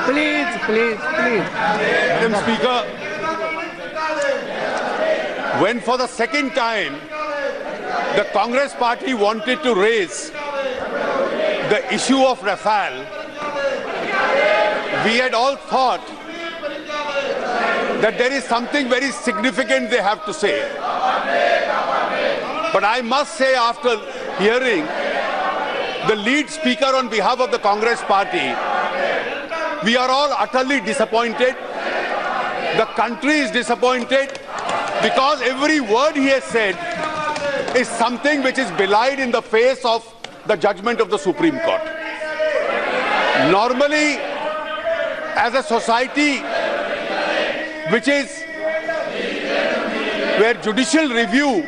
Please. Madam Speaker, when for the second time the Congress party wanted to raise the issue of Rafale, we had all thought that there is something very significant they have to say. But I must say, after hearing the lead speaker on behalf of the Congress party, we are all utterly disappointed. The country is disappointed because every word he has said is something which is belied in the face of the judgment of the Supreme Court. Normally, as a society where judicial review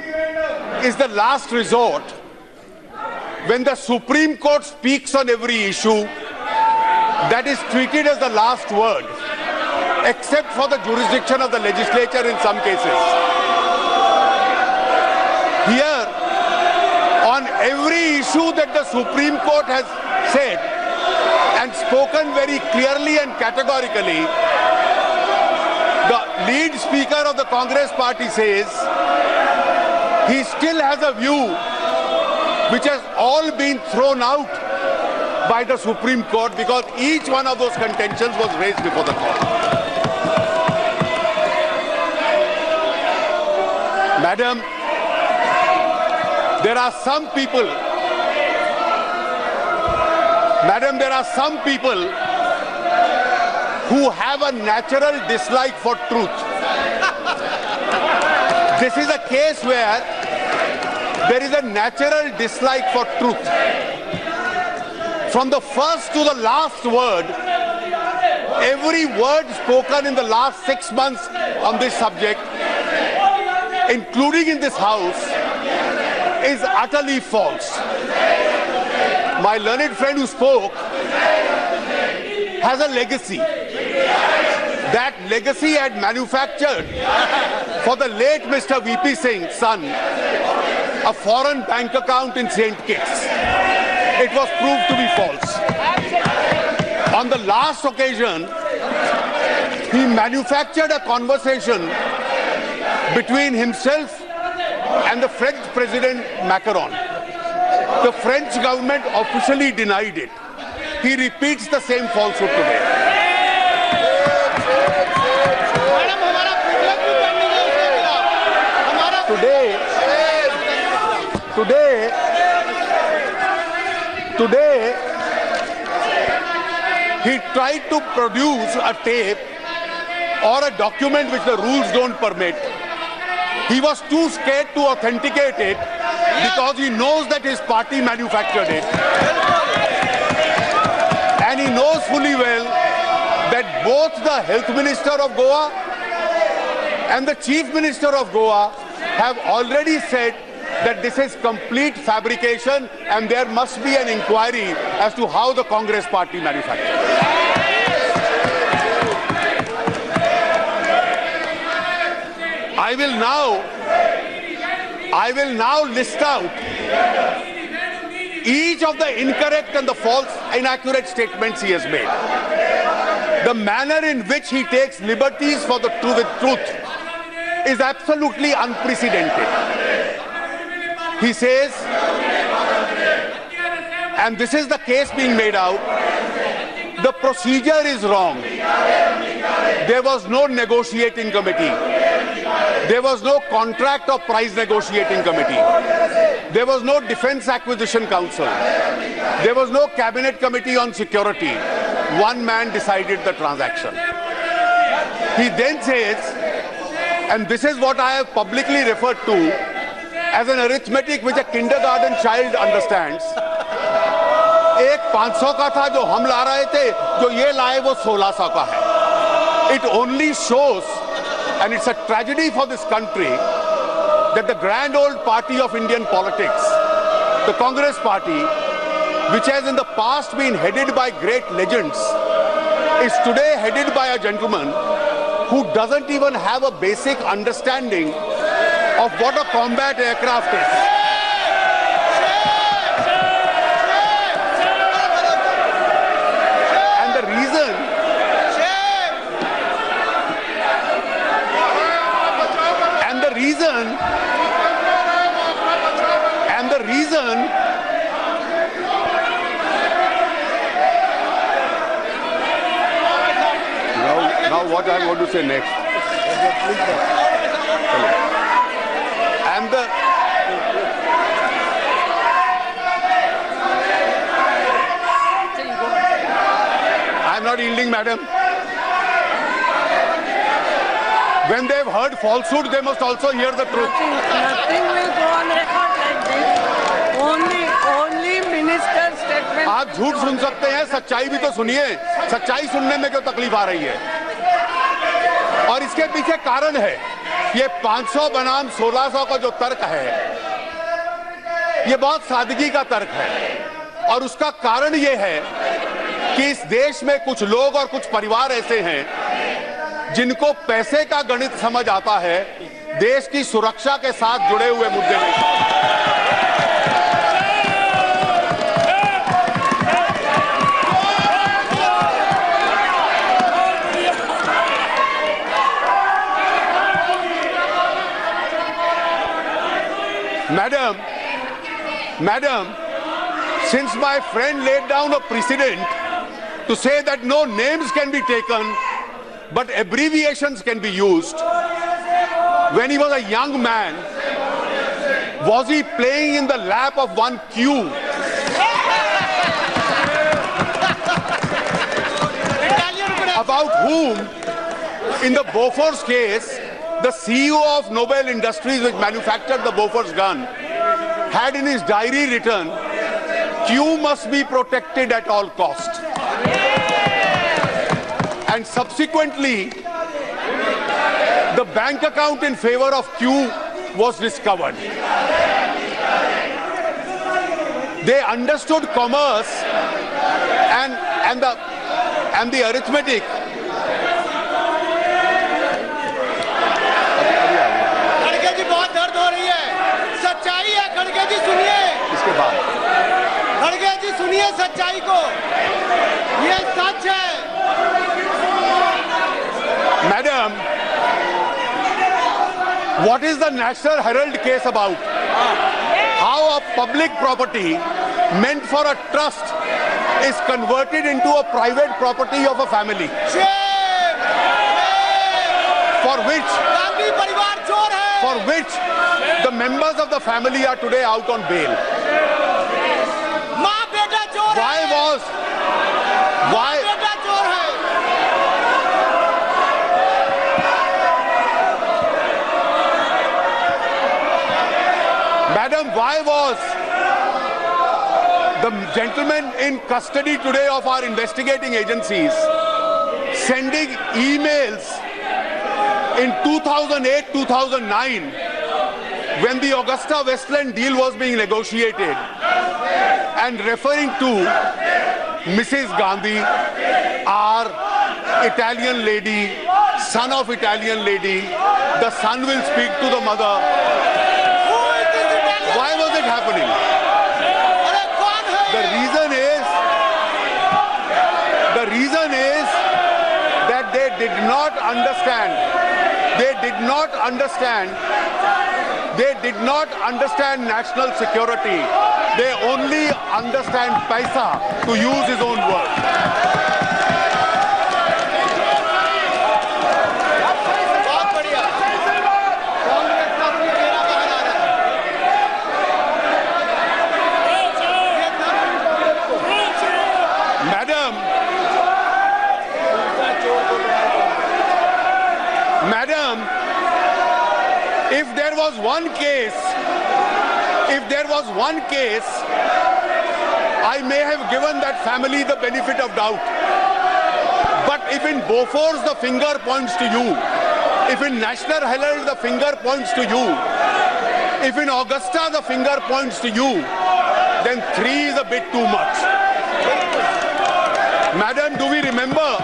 is the last resort, when the Supreme Court speaks on every issue, that is treated as the last word, except for the jurisdiction of the legislature in some cases. Here, on every issue that the Supreme Court has said and spoken very clearly and categorically, the lead speaker of the Congress party says he still has a view which has all been thrown out by the Supreme Court because each one of those contentions was raised before the court. Madam, there are some people who have a natural dislike for truth. This is a case where there is a natural dislike for truth. From the first to the last word, every word spoken in the last 6 months on this subject, including in this House, is utterly false. My learned friend who spoke has a legacy. That legacy had manufactured for the late Mr. V.P. Singh's son a foreign bank account in St. Kitts. It was proved to be false. On the last occasion, he manufactured a conversation between himself and the French President Macron. The French government officially denied it. He repeats the same falsehood today. Today, he tried to produce a tape or a document which the rules don't permit. He was too scared to authenticate it because he knows that his party manufactured it. And he knows fully well that both the Health Minister of Goa and the Chief Minister of Goa have already said that this is complete fabrication and there must be an inquiry as to how the Congress party manufactured it. I will now list out each of the incorrect and the false, inaccurate statements he has made. The manner in which he takes liberties for the truth is absolutely unprecedented. He says, and this is the case being made out, the procedure is wrong. There was no negotiating committee. There was no contract or price negotiating committee. There was no Defense Acquisition Council. There was no Cabinet Committee on Security. One man decided the transaction. He then says, and this is what I have publicly referred to as an arithmetic which a kindergarten child understands. एक 500 का था जो हम ला रहे थे, जो ये लाए वो 1600 का है. It only shows, and it's a tragedy for this country, that the grand old party of Indian politics, the Congress party, which has in the past been headed by great legends, is today headed by a gentleman who doesn't even have a basic understanding of what a combat aircraft is. And the reason Now what I want to say next. And I'm not yielding, madam. When they've heard falsehood, they must also hear the truth. Nothing will go on record like this. Only minister statement. आप झूठ सुन सकते हैं, सच्चाई भी तो सुनिए. सच्चाई सुनने में क्यों तकलीफ आ रही है? और इसके पीछे कारण है, ये 500 बनाम 1600 का जो तर्क है, ये बहुत सादगी का तर्क है. और उसका कारण ये है कि इस देश में कुछ लोग और कुछ परिवार ऐसे हैं जिनको पैसे का गणित समझ आता है, देश की सुरक्षा के साथ जुड़े हुए मुद्दे नहीं. Madam, since my friend laid down a precedent to say that no names can be taken, but abbreviations can be used, when he was a young man, was he playing in the lap of one Q? About whom, in the Bofors case, the CEO of Nobel Industries, which manufactured the Bofors gun, had in his diary written, Q must be protected at all cost. And subsequently, the bank account in favor of Q was discovered. They understood commerce and the arithmetic. खड़गे जी बहुत दर्द हो रही है, सच्चाई है. खड़गे जी सुनिए, इसके बाद खड़गे जी सुनिए सच्चाई को, ये सच है. Madam, what is the National Herald case about? How a public property meant for a trust is converted into a private property of a family, shame, for which Gandhi परिवार चोर है. the members of the family are today out on bail. माँ बेटा चोर है. Why? बेटा चोर है. Madam, why was the gentleman in custody today of our investigating agencies sending emails in 2008-2009 when the Augusta Westland deal was being negotiated and referring to Mrs. Gandhi, our Italian lady, son of Italian lady, the son will speak to the mother. Who is this Italian? Why was it happening? अरे कौन है? The reason is that they did not understand. They did not understand national security. They only understand paisa, to use his own word. बहुत बढ़िया. कांग्रेस का अपनी चेहरा बाहर आ रहा है. Madam, if there was one case, I may have given that family the benefit of doubt. But if in Bofors the finger points to you, if in National Herald the finger points to you, if in Augusta the finger points to you, then 3 is a bit too much. Madam, do we remember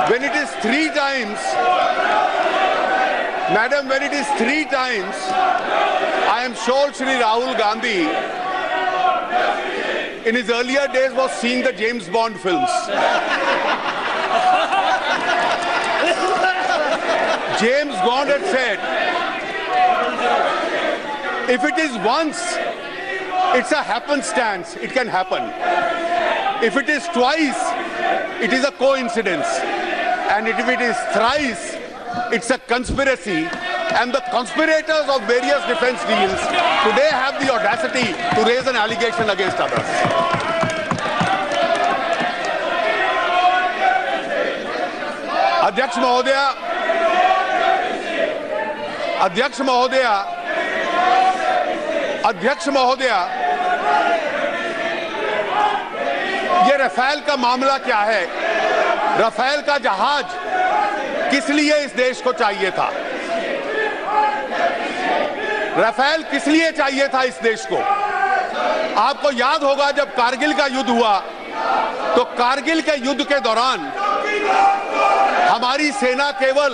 when it is 3 times? Madam, when it is 3 times, I am sure Shri Rahul Gandhi in his earlier days was seeing the James Bond films. James Bond had said, if it is once, it's a happenstance, it can happen. If it is twice, it is a coincidence. And if it is thrice, it's a conspiracy. And the conspirators of various defense deals today have the audacity to raise an allegation against others. अध्यक्ष महोदया, ये Rafale का मामला क्या है? Rafale का जहाज किस लिए इस देश को चाहिए था? रफेल किस लिए चाहिए था इस देश को? आपको याद होगा जब कारगिल का युद्ध हुआ तो कारगिल के युद्ध के दौरान हमारी सेना केवल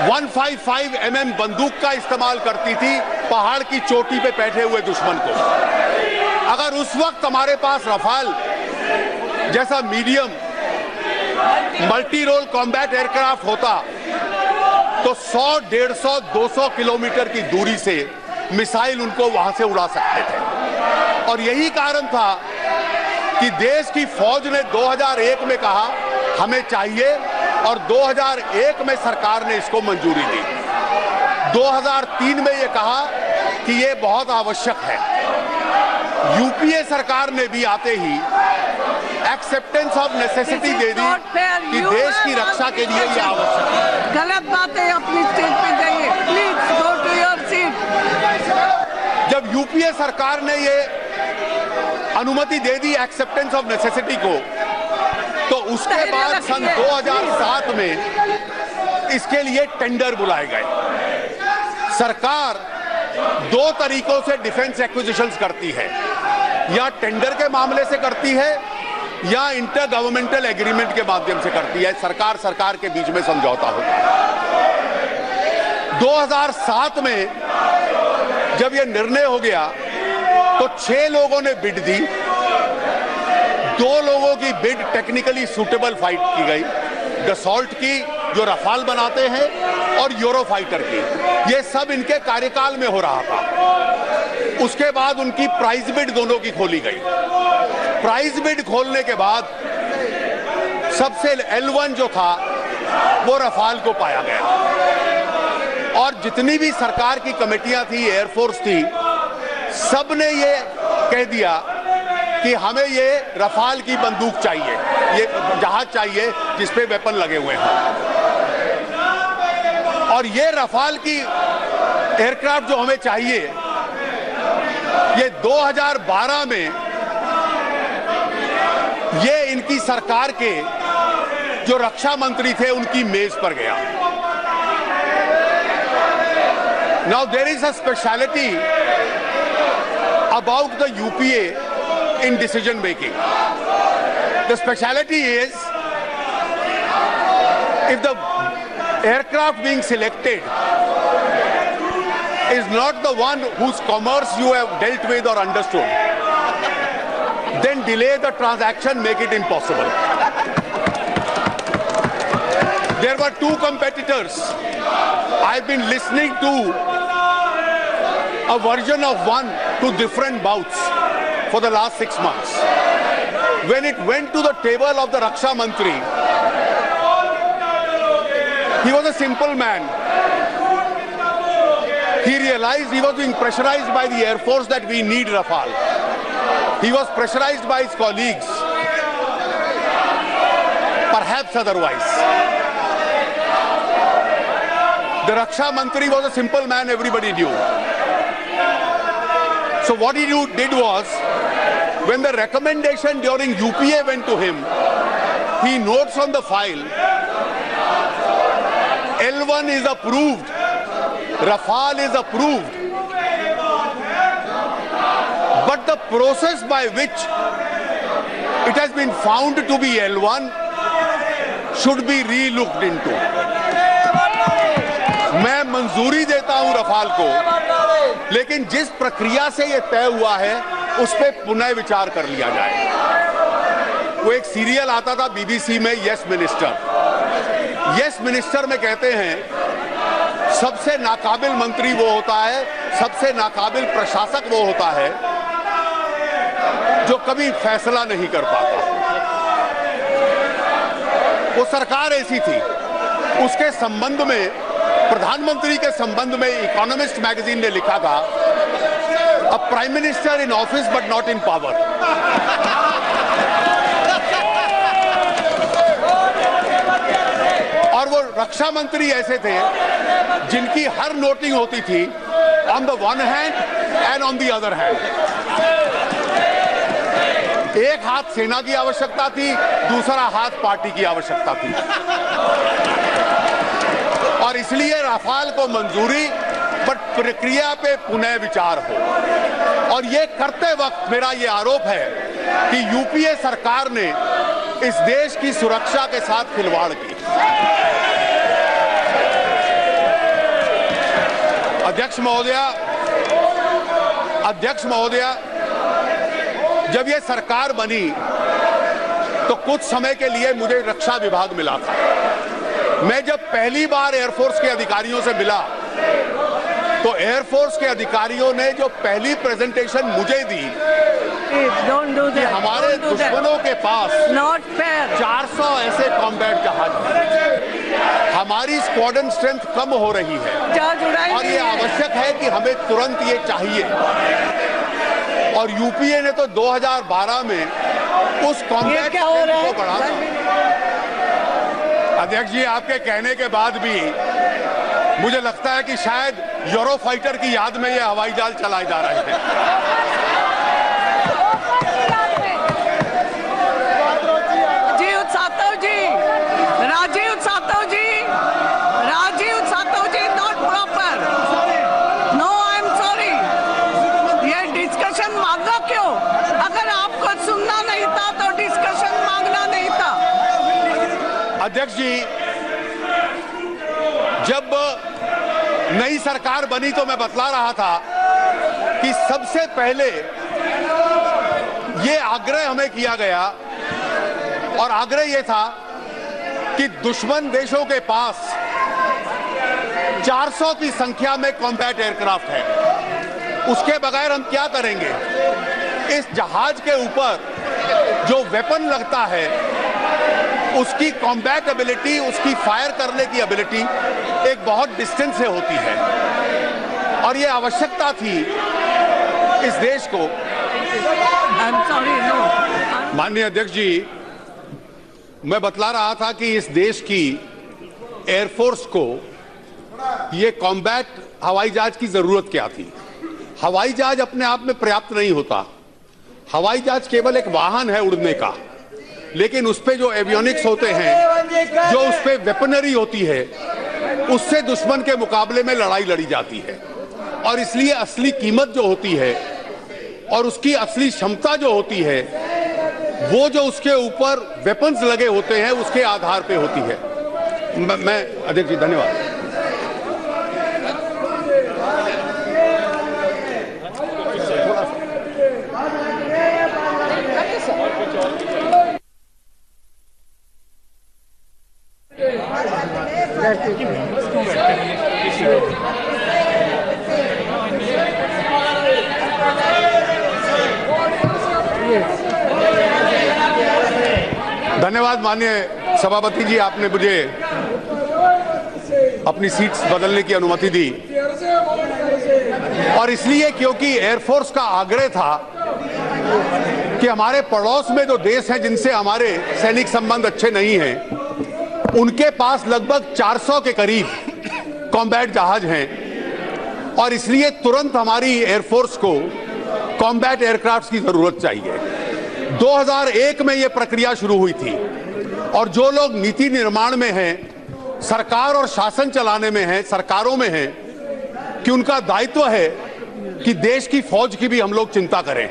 155 mm बंदूक का इस्तेमाल करती थी पहाड़ की चोटी पे बैठे हुए दुश्मन को। अगर उस वक्त हमारे पास रफाल जैसा medium multi role combat aircraft होता तो 100, 150, 200 किलोमीटर की दूरी से मिसाइल उनको वहां से उड़ा सकते थे। और यही कारण था कि देश की फौज ने 2001 में कहा हमें चाहिए और 2001 में सरकार ने इसको मंजूरी दी। 2003 में यह कहा कि यह बहुत आवश्यक है। यूपीए सरकार ने भी आते ही एक्सेप्टेंस ऑफ नेसेसिटी दे दी कि देश की रक्षा के लिए यह आवश्यक है। गलत बात है, अपनी सीट पे जाइए, please go to your seat. जब यूपीए सरकार ने ये अनुमति दे दी एक्सेप्टेंस ऑफ नेसेसिटी को, तो उसके बाद सन 2007 में इसके लिए टेंडर बुलाए गए। सरकार दो तरीकों से डिफेंस एक्विजिशंस करती है, या टेंडर के मामले से करती है या इंटर गवर्नमेंटल एग्रीमेंट के माध्यम से करती है। सरकार के बीच में समझौता होता है। 2007 में जब यह निर्णय हो गया तो 6 लोगों ने बिड दी। 2 लोगों की बिड टेक्निकली सूटेबल फाइट की गई, डसॉल्ट की जो रफाल बनाते हैं और यूरोफाइटर की। ये सब इनके कार्यकाल में हो रहा था। उसके बाद उनकी प्राइस बिड दोनों की खोली गई। प्राइस बिड खोलने के बाद सबसे L1 जो था वो रफाल को पाया गया। और जितनी भी सरकार की कमेटियां थी, एयरफोर्स थी, सब ने ये कह दिया कि हमें ये रफाल की बंदूक चाहिए, ये जहाज चाहिए जिस पे वेपन लगे हुए हैं। और ये रफाल की एयरक्राफ्ट जो हमें चाहिए, ये 2012 में ये इनकी सरकार के जो रक्षा मंत्री थे उनकी मेज पर गया। Now there is a speciality about the UPA in decision making. The speciality is if the aircraft being selected is not the one whose commerce you have dealt with or understood, then delay the transaction, make it impossible. There were 2 competitors. I've been listening to a version of one to different bouts for the last 6 months. When it went to the table of the Raksha Mantri, he was a simple man. He realized he was being pressurized by the Air Force that we need Rafale. He was pressurized by his colleagues, perhaps otherwise. The Raksha Mantri was a simple man, everybody knew. So what he did was, when the recommendation during UPA went to him, he notes on the file, L1 is approved, Rafale is approved, but the process by which it has been found to be L1 should be re-looked into. मैं मंजूरी देता हूं Rafale को, लेकिन जिस प्रक्रिया से यह तय हुआ है उस पर पुनः विचार कर लिया जाए। वो एक सीरियल आता था BBC में, यस मिनिस्टर। यस मिनिस्टर में कहते हैं सबसे नाकाबिल मंत्री वो होता है, सबसे नाकाबिल प्रशासक वो होता है जो कभी फैसला नहीं कर पाता। वो सरकार ऐसी थी। उसके संबंध में, प्रधानमंत्री के संबंध में इकोनॉमिस्ट मैगजीन ने लिखा था, a prime minister in office but not in power. और वो रक्षा मंत्री ऐसे थे जिनकी हर नोटिंग होती थी on the one hand and on the other hand. एक हाथ सेना की आवश्यकता थी, दूसरा हाथ पार्टी की आवश्यकता थी। और इसलिए राफाल को मंजूरी, बट प्रक्रिया पे पुनः विचार हो। और ये करते वक्त मेरा ये आरोप है कि यूपीए सरकार ने इस देश की सुरक्षा के साथ खिलवाड़ की। अध्यक्ष महोदया, जब ये सरकार बनी तो कुछ समय के लिए मुझे रक्षा विभाग मिला था। मैं जब पहली बार एयरफोर्स के अधिकारियों से मिला तो एयरफोर्स के अधिकारियों ने जो पहली प्रेजेंटेशन मुझे दी कि हमारे दुश्मनों के पास 400 ऐसे कॉम्बैट जहाज हैं, हमारी स्क्वाड्रन स्ट्रेंथ कम हो रही है और ये आवश्यक है कि हमें तुरंत ये चाहिए। और यूपीए ने तो 2012 में उस कॉम्बैट को बढ़ा। अध्यक्ष जी, आपके कहने के बाद भी मुझे लगता है कि शायद यूरोफाइटर की याद में ये हवाई जहाज चलाए जा रहे हैं। Rajiv Satav ji, not proper. No, I am sorry. ये डिस्कशन मांगा क्यों? अगर आपको सुनना नहीं था तो डिस्कशन मांगना नहीं था। अध्यक्ष जी, जब नई सरकार बनी तो मैं बतला रहा था कि सबसे पहले ये आग्रह हमें किया गया, और आग्रह ये था कि दुश्मन देशों के पास 400 की संख्या में कॉम्बैट एयरक्राफ्ट है। उसके बगैर हम क्या करेंगे? इस जहाज के ऊपर जो वेपन लगता है उसकी कॉम्बैट एबिलिटी, उसकी फायर करने की एबिलिटी एक बहुत डिस्टेंस से होती है। और ये आवश्यकता थी इस देश को। माननीय अध्यक्ष जी, मैं बतला रहा था कि इस देश की एयरफोर्स को ये कॉम्बैट हवाई जहाज की जरूरत क्या थी। हवाई जहाज अपने आप में पर्याप्त नहीं होता। हवाई जहाज केवल एक वाहन है उड़ने का, लेकिन उस पे जो एवियोनिक्स होते हैं, जो उस पे वेपनरी होती है, उससे दुश्मन के मुकाबले में लड़ाई लड़ी जाती है। और इसलिए असली कीमत जो होती है और उसकी असली क्षमता जो होती है, वो जो उसके ऊपर वेपन्स लगे होते हैं उसके आधार पे होती है। मैं अध्यक्ष जी, धन्यवाद। धन्यवाद माननीय सभापति जी, आपने मुझे अपनी सीट्स बदलने की अनुमति दी। और इसलिए क्योंकि एयरफोर्स का आग्रह था कि हमारे पड़ोस में जो देश हैं जिनसे हमारे सैनिक संबंध अच्छे नहीं हैं, उनके पास लगभग 400 के करीब कॉम्बैट जहाज हैं। और इसलिए तुरंत हमारी एयरफोर्स को कॉम्बैट एयरक्राफ्ट की जरूरत चाहिए। 2001 में यह प्रक्रिया शुरू हुई थी। और जो लोग नीति निर्माण में हैं, सरकार और शासन चलाने में हैं, सरकारों में हैं, कि उनका दायित्व है कि देश की फौज की भी हम लोग चिंता करें।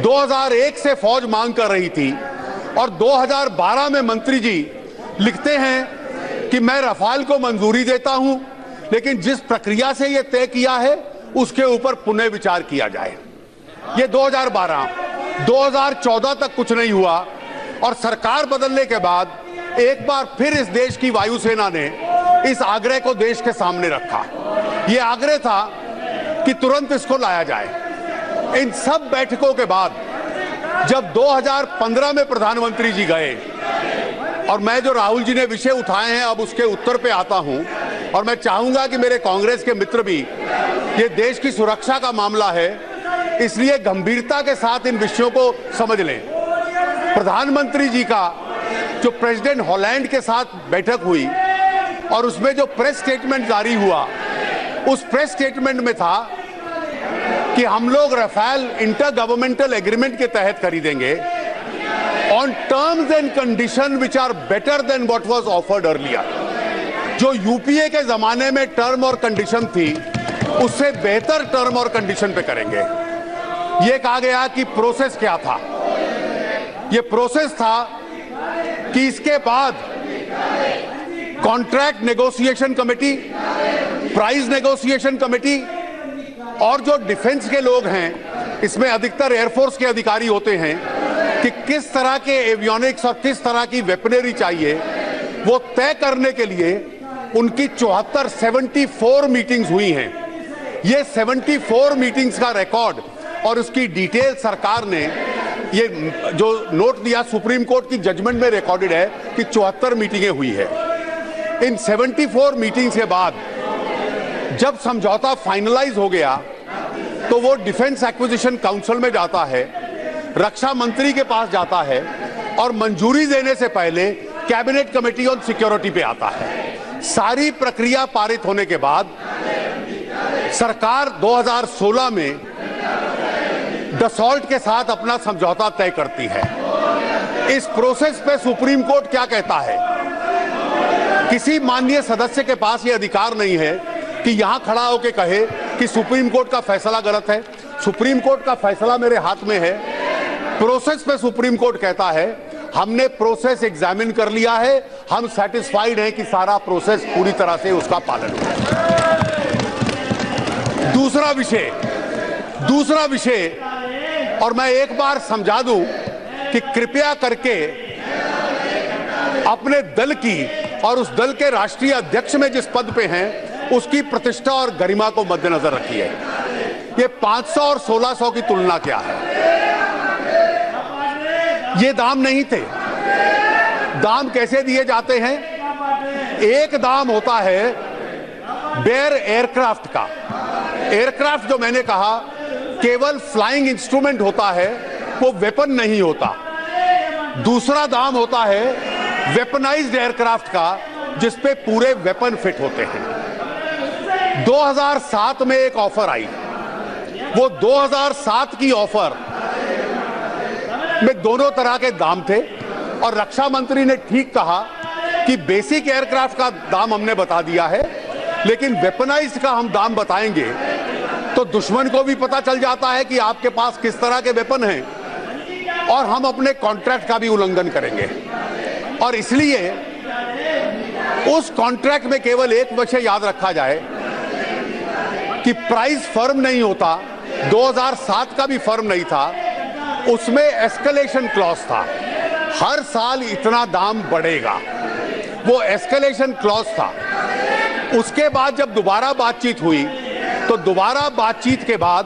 2001 से फौज मांग कर रही थी और 2012 में मंत्री जी लिखते हैं कि मैं रफाल को मंजूरी देता हूं, लेकिन जिस प्रक्रिया से यह तय किया है उसके ऊपर पुनः विचार किया जाए। ये 2014 तक कुछ नहीं हुआ। और सरकार बदलने के बाद एक बार फिर इस देश की वायुसेना ने इस आग्रह को देश के सामने रखा। यह आग्रह था कि तुरंत इसको लाया जाए। इन सब बैठकों के बाद जब 2015 में प्रधानमंत्री जी गए और मैं जो राहुल जी ने विषय उठाए हैं अब उसके उत्तर पे आता हूं, और मैं चाहूंगा कि मेरे कांग्रेस के मित्र भी, ये देश की सुरक्षा का मामला है, इसलिए गंभीरता के साथ इन विषयों को समझ लें। प्रधानमंत्री जी का जो प्रेसिडेंट हॉलैंड के साथ बैठक हुई और उसमें जो प्रेस स्टेटमेंट जारी हुआ, उस प्रेस स्टेटमेंट में था कि हम लोग राफेल इंटर गवर्नमेंटल एग्रीमेंट के तहत खरीदेंगे on terms and condition which are better than what was offered earlier. जो यूपीए के जमाने में टर्म और कंडीशन थी, उससे बेहतर टर्म और कंडीशन पे करेंगे। यह कहा गया कि प्रोसेस क्या था। यह प्रोसेस था कि इसके बाद contract negotiation committee, price negotiation committee और जो डिफेंस के लोग हैं, इसमें अधिकतर एयरफोर्स के अधिकारी होते हैं, कि किस तरह के एवियोनिक्स और किस तरह की वेपनरी चाहिए, वो तय करने के लिए उनकी 74 मीटिंग्स हुई हैं। ये 74 मीटिंग्स का रिकॉर्ड और उसकी डिटेल सरकार ने, ये जो नोट दिया सुप्रीम कोर्ट की जजमेंट में रिकॉर्डेड है कि 74 मीटिंगें हुई है। इन 74 मीटिंग्स के बाद जब समझौता फाइनलाइज हो गया तो वो डिफेंस एक्विजिशन काउंसिल में जाता है, रक्षा मंत्री के पास जाता है और मंजूरी देने से पहले कैबिनेट कमेटी ऑन सिक्योरिटी पे आता है। सारी प्रक्रिया पारित होने के बाद सरकार 2016 में डसॉल्ट के साथ अपना समझौता तय करती है। इस प्रोसेस पे सुप्रीम कोर्ट क्या कहता है? किसी माननीय सदस्य के पास यह अधिकार नहीं है कि यहां खड़ा होकर कहे कि सुप्रीम कोर्ट का फैसला गलत है। सुप्रीम कोर्ट का फैसला मेरे हाथ में है। प्रोसेस पे सुप्रीम कोर्ट कहता है हमने प्रोसेस एग्जामिन कर लिया है, हम सेटिस्फाइड हैं कि सारा प्रोसेस पूरी तरह से उसका पालन हुआ। दूसरा विषय, और मैं एक बार समझा दूं कि कृपया करके अपने दल की और उस दल के राष्ट्रीय अध्यक्ष में जिस पद पे हैं उसकी प्रतिष्ठा और गरिमा को मद्देनजर रखिए। ये 500 और 1600 की तुलना क्या है? ये दाम नहीं थे। दाम कैसे दिए जाते हैं? एक दाम होता है बेयर एयरक्राफ्ट का। एयरक्राफ्ट जो मैंने कहा केवल फ्लाइंग इंस्ट्रूमेंट होता है, वो वेपन नहीं होता। दूसरा दाम होता है वेपनाइज्ड एयरक्राफ्ट का, जिसपे पूरे वेपन फिट होते हैं। 2007 में एक ऑफर आई। वो 2007 की ऑफर में दोनों तरह के दाम थे और रक्षा मंत्री ने ठीक कहा कि बेसिक एयरक्राफ्ट का दाम हमने बता दिया है, लेकिन वेपनाइज्ड का हम दाम बताएंगे तो दुश्मन को भी पता चल जाता है कि आपके पास किस तरह के वेपन हैं, और हम अपने कॉन्ट्रैक्ट का भी उल्लंघन करेंगे। और इसलिए उस कॉन्ट्रैक्ट में केवल एक विषय याद रखा जाए कि प्राइस फर्म नहीं होता। 2007 का भी फर्म नहीं था, उसमें एस्केलेशन क्लॉज था। हर साल इतना दाम बढ़ेगा, वो एस्केलेशन क्लॉज था। उसके बाद जब दोबारा बातचीत हुई तो दोबारा बातचीत के बाद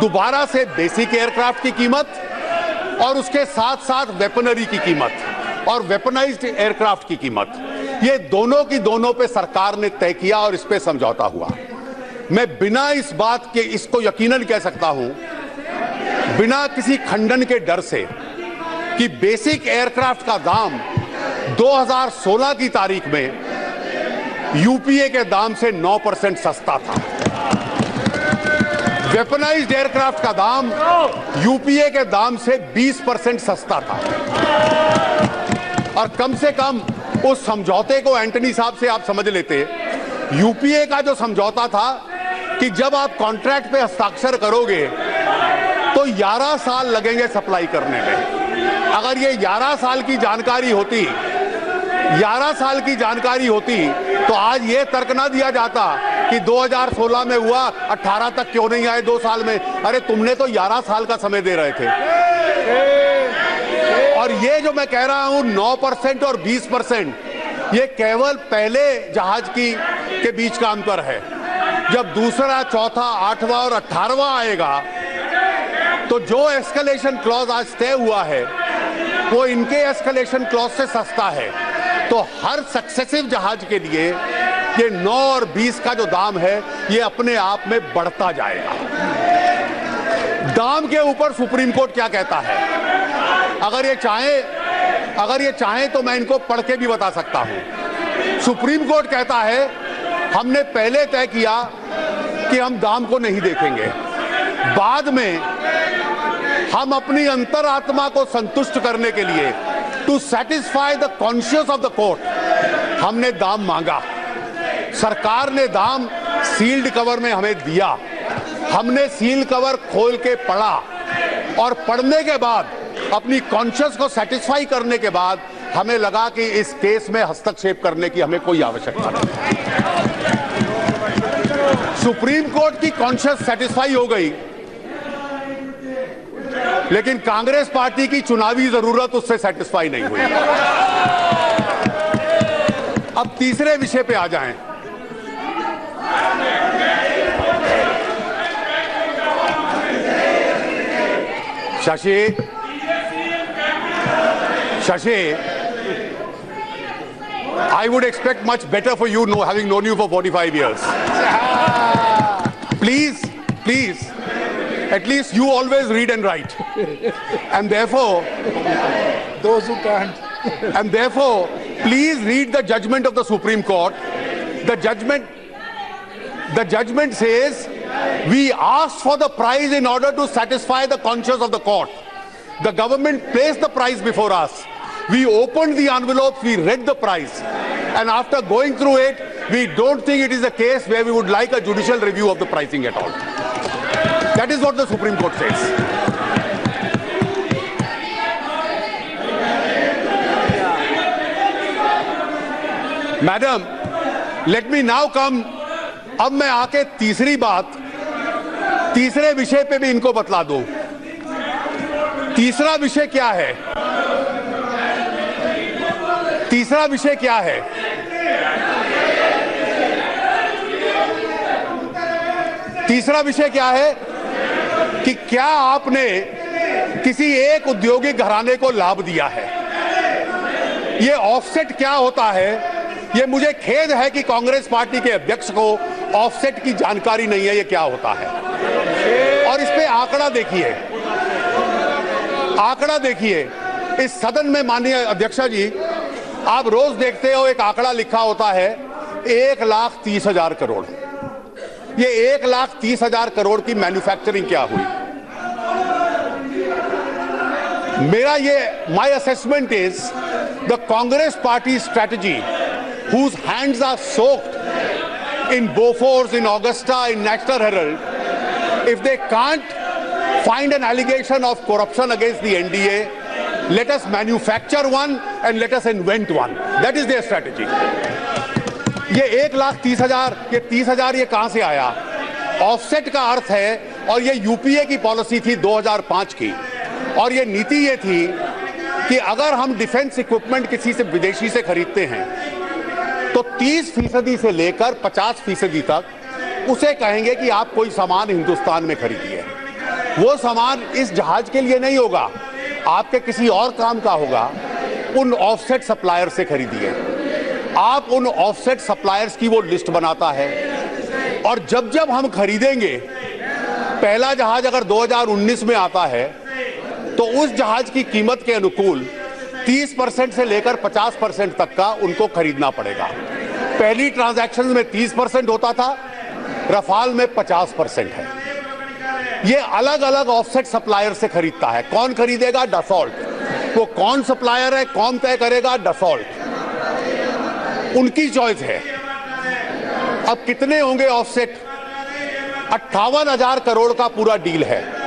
दोबारा से बेसिक एयरक्राफ्ट की कीमत और उसके साथ साथ वेपनरी की कीमत और वेपनाइज्ड एयरक्राफ्ट की कीमत, ये दोनों की दोनों पे सरकार ने तय किया और इस पे समझौता हुआ। मैं बिना इस बात के इसको यकीनन कह सकता हूं, बिना किसी खंडन के डर से, कि बेसिक एयरक्राफ्ट का दाम 2016 की तारीख में यूपीए के दाम से 9% सस्ता था। वेपनाइज्ड एयरक्राफ्ट का दाम यूपीए के दाम से 20% सस्ता था। और कम से कम उस समझौते को एंटनी साहब से आप समझ लेते। यूपीए का जो समझौता था कि जब आप कॉन्ट्रैक्ट पे हस्ताक्षर करोगे तो 11 साल लगेंगे सप्लाई करने में। अगर ये 11 साल की जानकारी होती, 11 साल की जानकारी होती तो आज ये तर्क ना दिया जाता कि 2016 में हुआ, 18 तक क्यों नहीं आए 2 साल में। अरे तुमने तो 11 साल का समय दे रहे थे। और ये जो मैं कह रहा हूं 9% और 20%, ये केवल पहले जहाज के बीच का अंतर है। जब दूसरा, चौथा, 8वां और 18वां आएगा तो जो एस्केलेशन क्लॉज आज तय हुआ है वो इनके एस्केलेशन क्लॉज से सस्ता है, तो हर सक्सेसिव जहाज के लिए ये 9 और 20 का जो दाम है ये अपने आप में बढ़ता जाएगा। दाम के ऊपर सुप्रीम कोर्ट क्या कहता है, अगर ये चाहें तो मैं इनको पढ़ के भी बता सकता हूं। सुप्रीम कोर्ट कहता है हमने पहले तय किया कि हम दाम को नहीं देखेंगे, बाद में हम अपनी अंतरात्मा को संतुष्ट करने के लिए, to satisfy the conscious of the court, हमने दाम मांगा। सरकार ने दाम सील्ड कवर में हमें दिया, हमने सील कवर खोल के पढ़ा और पढ़ने के बाद अपनी कॉन्शियस को सेटिस्फाई करने के बाद हमें लगा कि इस केस में हस्तक्षेप करने की हमें कोई आवश्यकता नहीं। सुप्रीम कोर्ट की कॉन्शियस सेटिस्फाई हो गई, लेकिन कांग्रेस पार्टी की चुनावी जरूरत उससे सेटिस्फाई नहीं हुई। अब तीसरे विषय पे आ जाएं। Shashi, I would expect much better for you, having known you for 45 years. Please, at least you always read and write. And therefore, Those who can't. and therefore, please read the judgment of the Supreme Court. The judgment says, we asked for the price in order to satisfy the conscience of the court. The government placed the price before us. We opened the envelopes, we read the price. And after going through it, we don't think it is a case where we would like a judicial review of the pricing at all. That is what the Supreme Court says. Madam, let me now come. अब मैं आके तीसरे विषय पे भी इनको बतला दूं। तीसरा विषय क्या है? तीसरा विषय क्या है? तीसरा विषय क्या है कि क्या आपने किसी एक औद्योगिक घराने को लाभ दिया है? ये ऑफसेट क्या होता है? ये मुझे खेद है कि कांग्रेस पार्टी के अध्यक्ष को ऑफसेट की जानकारी नहीं है, ये क्या होता है। और इस पे आंकड़ा देखिए, इस सदन में माननीय अध्यक्षा जी, आप रोज देखते हो एक आंकड़ा लिखा होता है 1,30,000 करोड़। ये 1,30,000 करोड़ की मैन्युफैक्चरिंग क्या हुई? my assessment is the Congress party strategy, whose hands are soaked in Bofors, in Augusta, in National Herald, if they can't find an allegation of corruption against the NDA, let us manufacture one and let us invent one. That is their strategy. ये 1,30,000, ये 30,000 ये कहां से आया? Offset का अर्थ है, और ये यूपीए की पॉलिसी थी 2005 की, और ये नीति ये थी कि अगर हम डिफेंस इक्विपमेंट किसी से विदेशी से खरीदते हैं तो 30% से लेकर 50% तक उसे कहेंगे कि आप कोई सामान हिंदुस्तान में खरीदिए। वो सामान इस जहाज के लिए नहीं होगा, आपके किसी और काम का होगा, उन ऑफसेट सप्लायर से खरीदिए। आप उन ऑफसेट सप्लायर्स की वो लिस्ट बनाता है, और जब जब हम खरीदेंगे, पहला जहाज अगर 2019 में आता है तो उस जहाज की कीमत के अनुकूल 30% से लेकर 50% तक का उनको खरीदना पड़ेगा। पहली ट्रांजैक्शन में 30% होता था, रफाल में 50% है। ये अलग अलग ऑफसेट सप्लायर से खरीदता है। कौन खरीदेगा? डसॉल्ट। वो कौन सप्लायर है, कौन तय करेगा? डसॉल्ट। उनकी चॉइस है। अब कितने होंगे ऑफसेट? 58,000 करोड़ का पूरा डील है।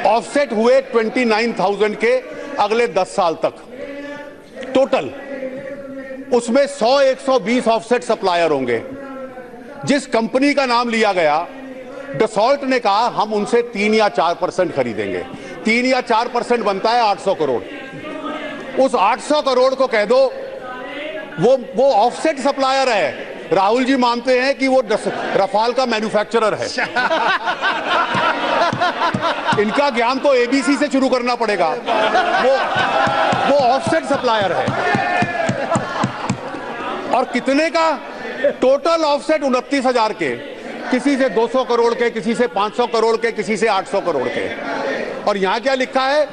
ऑफसेट हुए 29,000 के अगले 10 साल तक टोटल। उसमें 100-120 ऑफसेट सप्लायर होंगे। जिस कंपनी का नाम लिया गया, डसॉल्ट ने कहा हम उनसे 3 या 4% खरीदेंगे। 3 या 4% बनता है 800 करोड़। उस 800 करोड़ को कह दो वो ऑफसेट सप्लायर है, राहुल जी मानते हैं कि वो रफाल का मैन्युफैक्चरर है। इनका ज्ञान तो एबीसी से शुरू करना पड़ेगा। वो ऑफसेट सप्लायर है। और कितने का? टोटल ऑफसेट 29,000 के, किसी से 200 करोड़ के, किसी से 500 करोड़ के, किसी से 800 करोड़ के। और यहां क्या लिखा है?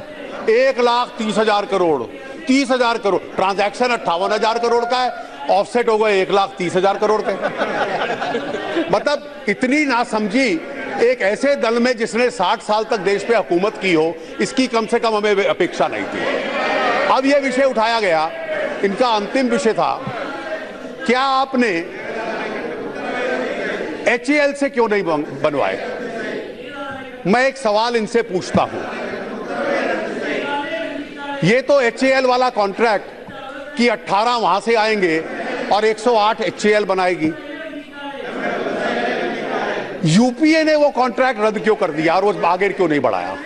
1,30,000 करोड़, 30,000 करोड़। ट्रांजैक्शन 58,000 करोड़ का है, ऑफसेट हो गए 1,30,000 करोड़ के। मतलब इतनी नासमझी एक ऐसे दल में जिसने 60 साल तक देश पे हुकूमत की हो, इसकी कम से कम हमें अपेक्षा नहीं थी। अब यह विषय उठाया गया, इनका अंतिम विषय था, क्या आपने HAL से क्यों नहीं बनवाए? मैं एक सवाल इनसे पूछता हूं। ये तो HAL वाला कॉन्ट्रैक्ट कि 18 वहां से आएंगे और 108 HAL बनाएगी। यूपीए ने वो कॉन्ट्रैक्ट रद्द क्यों कर दिया और वो आगे क्यों नहीं बढ़ाया?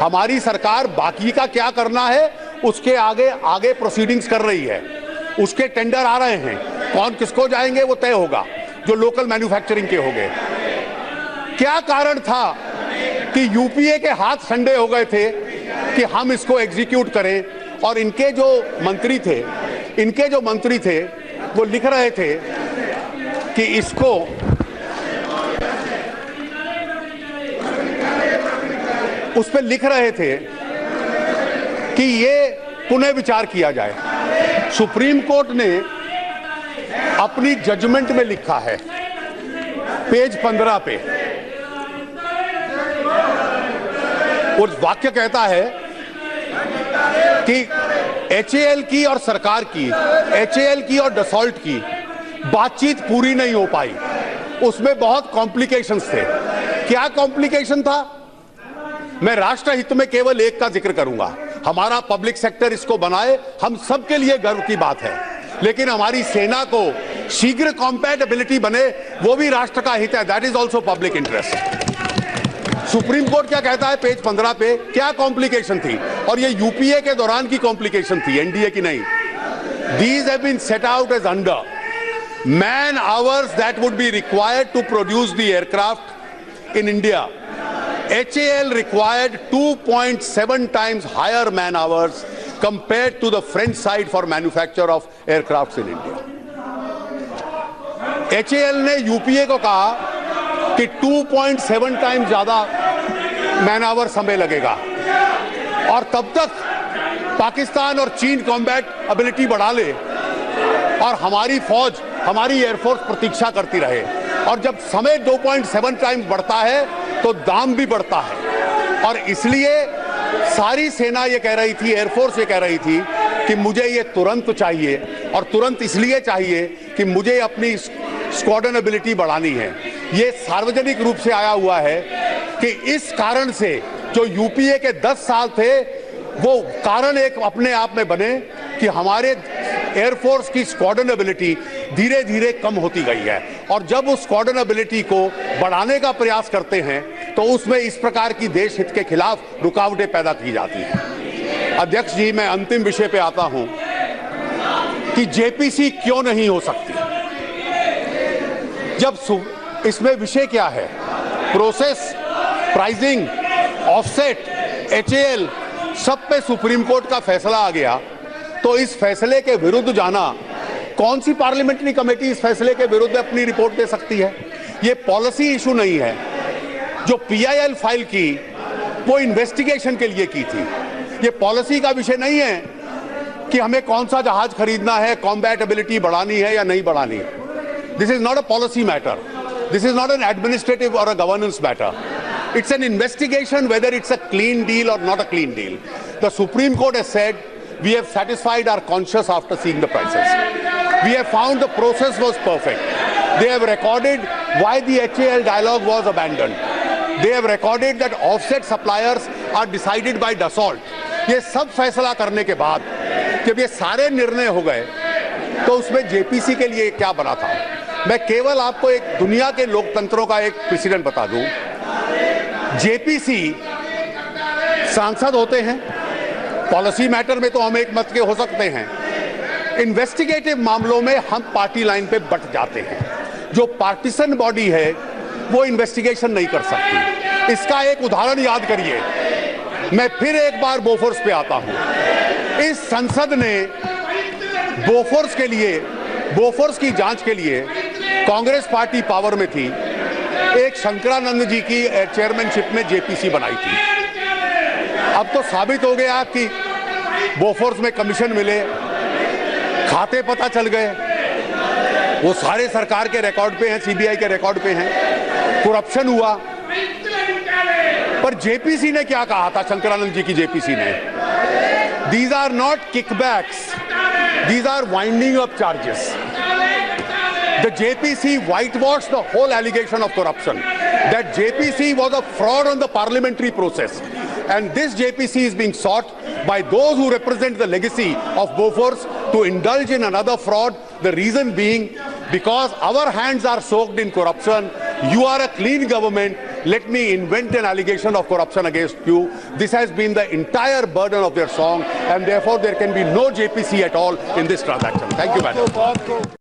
हमारी सरकार बाकी का क्या करना है उसके आगे प्रोसीडिंग्स कर रही है। उसके टेंडर आ रहे हैं, कौन किसको जाएंगे वो तय होगा, जो लोकल मैन्युफैक्चरिंग के हो गए। क्या कारण था कि यूपीए के हाथ ठंडे हो गए थे कि हम इसको एग्जीक्यूट करें? और इनके जो मंत्री थे वो लिख रहे थे कि इसको उस पर लिख रहे थे कि ये पुनः विचार किया जाए। सुप्रीम कोर्ट ने अपनी जजमेंट में लिखा है, पेज 15 पे, और वाक्य कहता है कि HAL की और सरकार की, HAL की और डसॉल्ट की बातचीत पूरी नहीं हो पाई। उसमें बहुत कॉम्प्लिकेशंस थे। क्या कॉम्प्लिकेशन था? मैं राष्ट्र हित में केवल एक का जिक्र करूंगा। हमारा पब्लिक सेक्टर इसको बनाए, हम सबके लिए गर्व की बात है, लेकिन हमारी सेना को शीघ्र कॉम्पैटिबिलिटी बने, वो भी राष्ट्र का हित है। That is also public interest. Supreme court क्या कहता है पेज 15 पे? क्या कॉम्प्लिकेशन थी? और ये यूपीए के दौरान की कॉम्प्लिकेशन थी, एनडीए की नहीं। These have been set out as under man hours that would be required to produce the aircraft in India. HAL required 2.7 times higher man hours compared to the French side for manufacture of aircrafts in India. HAL ने UPA को कहा कि 2.7 time ज्यादा man our समय लगेगा, और तब तक पाकिस्तान और चीन कॉम्बैट एबिलिटी बढ़ा ले और हमारी फौज, हमारी एयरफोर्स प्रतीक्षा करती रहे। और जब समय 2.7 टाइम्स बढ़ता है तो दाम भी बढ़ता है। और इसलिए सारी सेना ये कह रही थी, एयरफोर्स ये कह रही थी कि मुझे ये तुरंत चाहिए, और तुरंत इसलिए चाहिए कि मुझे अपनी स्क्वाड्रन एबिलिटी बढ़ानी है। ये सार्वजनिक रूप से आया हुआ है कि इस कारण से जो यूपीए के 10 साल थे, वो कारण एक अपने आप में बने कि हमारे एयरफोर्स की स्क्वाड्रन एबिलिटी धीरे धीरे कम होती गई है। और जब उस स्क्वाड्रन एबिलिटी को बढ़ाने का प्रयास करते हैं तो उसमें इस प्रकार की देश हित के खिलाफ रुकावटें पैदा की जाती हैं। अध्यक्ष जी, मैं अंतिम विषय पे आता हूं कि जेपीसी क्यों नहीं हो सकती। जब इसमें विषय क्या है? प्रोसेस, प्राइसिंग, ऑफसेट, HAL, सब पे सुप्रीम कोर्ट का फैसला आ गया, तो इस फैसले के विरुद्ध जाना, कौन सी पार्लियामेंट्री कमेटी इस फैसले के विरुद्ध अपनी रिपोर्ट दे सकती है? ये पॉलिसी इशू नहीं है। जो PIL फाइल की वो इन्वेस्टिगेशन के लिए की थी। ये पॉलिसी का विषय नहीं है कि हमें कौन सा जहाज खरीदना है, कॉम्बैट एबिलिटी बढ़ानी है या नहीं बढ़ानी है। This is not a policy matter, this is not an administrative और a governance matter. It's an investigation whether it's a clean deal or not a clean deal. The Supreme Court has said we have satisfied our conscience after seeing the prices. We have found the process was perfect. They have recorded why the HAL dialogue was abandoned. They have recorded that offset suppliers are decided by Dassault. ये सब फैसला करने के बाद जब ये सारे निर्णय हो गए तो उसमें जेपीसी के लिए क्या बना था? मैं केवल आपको एक दुनिया के लोकतंत्रों का एक प्रेसिडेंट बता दूं. जेपीसी सांसद होते हैं, पॉलिसी मैटर में तो हम एक मत के हो सकते हैं, इन्वेस्टिगेटिव मामलों में हम पार्टी लाइन पे बट जाते हैं। जो पार्टीशन बॉडी है वो इन्वेस्टिगेशन नहीं कर सकती। इसका एक उदाहरण याद करिए। मैं फिर एक बार बोफोर्स पे आता हूं। इस संसद ने बोफोर्स के लिए, बोफोर्स की जांच के लिए, कांग्रेस पार्टी पावर में थी, एक शंकरानंद जी की चेयरमैनशिप में जेपीसी बनाई थी। अब तो साबित हो गया कि बोफोर्स में कमीशन मिले, खाते पता चल गए, वो सारे सरकार के रिकॉर्ड पे हैं, सीबीआई के रिकॉर्ड पे हैं, करप्शन हुआ। पर जेपीसी ने क्या कहा था? शंकरानंद जी की जेपीसी ने, these are not kickbacks, these are winding up charges. The JPC whitewashed the whole allegation of corruption. That JPC was a fraud on the parliamentary process. And this JPC is being sought by those who represent the legacy of Bofors to indulge in another fraud. The reason being, because our hands are soaked in corruption, you are a clean government, let me invent an allegation of corruption against you. This has been the entire burden of their song, and therefore there can be no JPC at all in this transaction. Thank you, madam.